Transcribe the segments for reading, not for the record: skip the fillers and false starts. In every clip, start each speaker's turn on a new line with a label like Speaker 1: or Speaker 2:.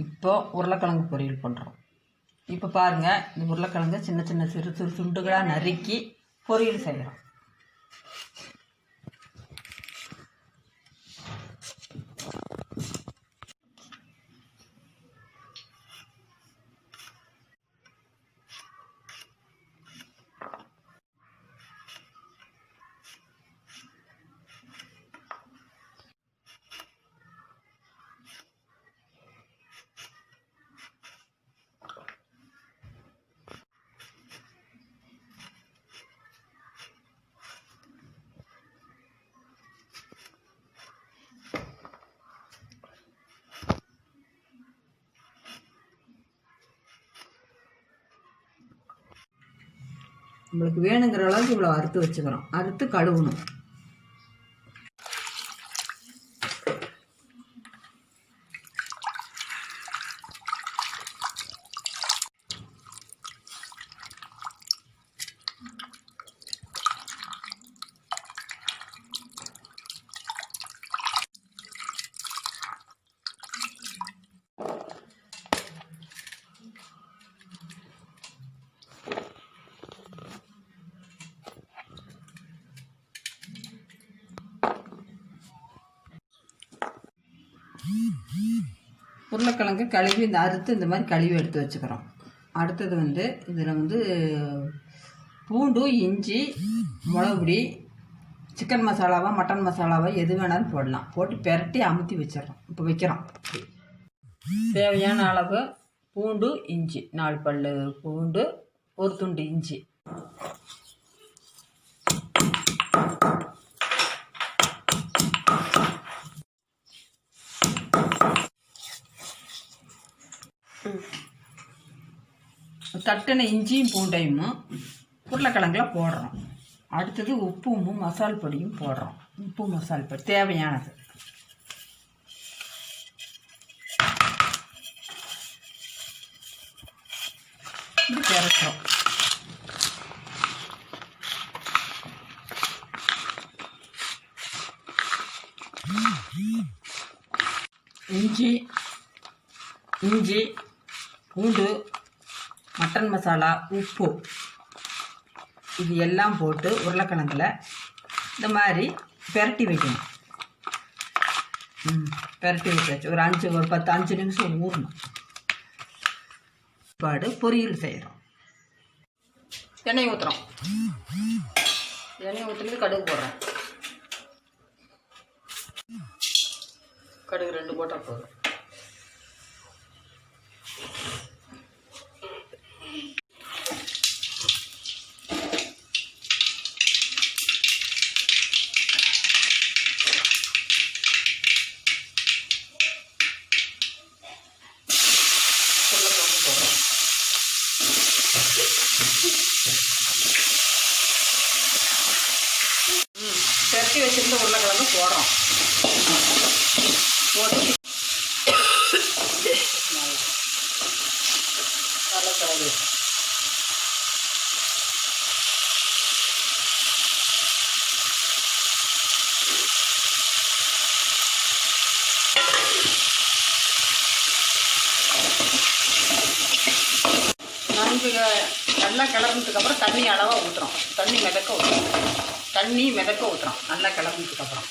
Speaker 1: இப்போ உருளைக்கிழங்கு பொரியல் பண்ணுறோம். இப்போ பாருங்கள், இந்த உருளைக்கிழங்கு சின்ன சின்ன சிறு சிறு துண்டுகளாக நறுக்கி பொரியல் செய்கிறோம். நம்மளுக்கு வேணுங்கிற அளவுக்கு இவ்வளோ அறுத்து வச்சுக்கிறோம். அறுத்து கழுவணும். உருளைக்கிழங்கு கழுவி இந்த அறுத்து இந்த மாதிரி கழுவி எடுத்து வச்சுக்கிறோம். அடுத்தது வந்து இதில் வந்து பூண்டு, இஞ்சி, மிளகுடி, சிக்கன் மசாலாவா மட்டன் மசாலாவா எது வேணாலும் போடலாம். போட்டு பெரட்டி அமுத்தி வச்சிடறோம். இப்போ வைக்கிறோம். தேவையான அளவு பூண்டு, இஞ்சி, 4 பல் பூண்டு, 1 துண்டு இஞ்சி, தட்டின இஞ்சியும் பூண்டையும் உருளைக்கிழங்குல போடுறோம். அடுத்தது உப்பும் மசால் பொடியும் போடுறோம். உப்பு மசால் பொடி தேவையானது. இது பெரட்டுறோம். இஞ்சி, பூண்டு, மட்டன் மசாலா, உப்பு இது எல்லாம் போட்டு உருளைக்கிழங்குல இந்த மாதிரி பெரட்டி வைக்கணும். பெரட்டி வச்சாச்சு. ஒரு 10-5 நிமிஷம் ஊறணும். பாடு பொரியல் செய்கிறோம். எண்ணெய் ஊற்றுறோம். எண்ணெய் ஊற்றுறது கடுகு போடுறேன். கடுகு 2 போட்டால் போதும். பெரட்டி வச்சிருந்த உருளைக்கிழங்கு போடுறோம். போட்டு நல்லா கலந்து நன்கு நல்லா கிளம்புனதுக்கப்புறம் தண்ணி அளவாக ஊற்றுறோம். தண்ணி மிதக்க ஊற்றுறோம். நல்லா கிளம்புனதுக்கப்புறம்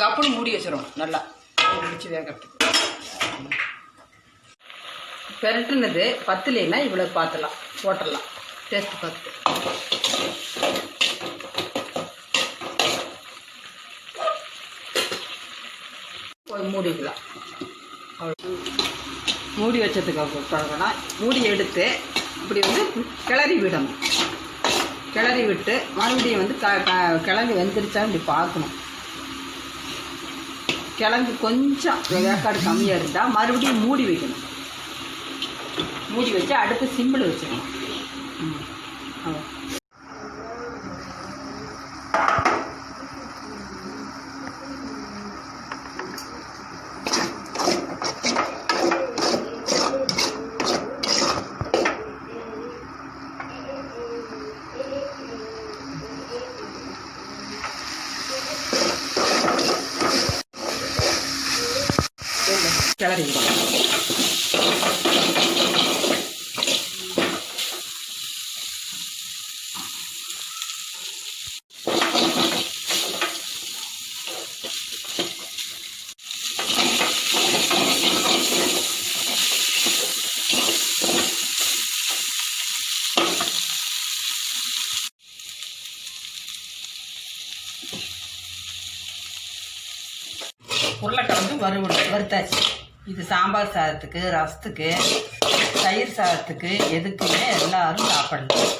Speaker 1: கப்புனு மூடி வச்சிடும். நல்லா முடிச்சு வேகிறதுக்கு. பெரட்டுனது பத்துலேன்னா இவ்வளோ பார்த்துலாம் போட்டுடலாம். டேஸ்ட் பார்த்து மூடிக்கலாம். மூடி வச்சதுக்கு அப்புறம் மூடி எடுத்து இப்படி வந்து கிளறி விடணும். கிளறி விட்டு மறுபடியும் வந்து கிழங்கு வெந்துருச்சா இப்படி பார்க்கணும். கிழங்கு கொஞ்சம் வேக்காடு கம்மியாக இருந்தால் மறுபடியும் மூடி வைக்கணும். மூடி வச்சு அடுப்பு சிம்பிள் வச்சுக்கணும். வறுத்தாச்சு. இது சாம்பார் சாதத்துக்கு, ரசத்துக்கு, தயிர் சாதத்துக்கு, எதுக்குமே எல்லாரும் சாப்பிடலாம்.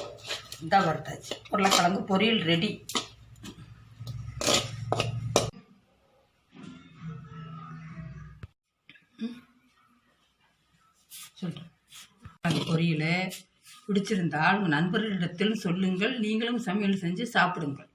Speaker 1: இந்த வறுத்தாச்சு. உருளைக்கிழங்கு பொரியல் ரெடி. சொல்கிறேன். பொரியல் பிடிச்சிருந்தால் உங்கள் நண்பர்களிடத்தில் சொல்லுங்கள். நீங்களும் சமையல் செஞ்சு சாப்பிடுங்கள்.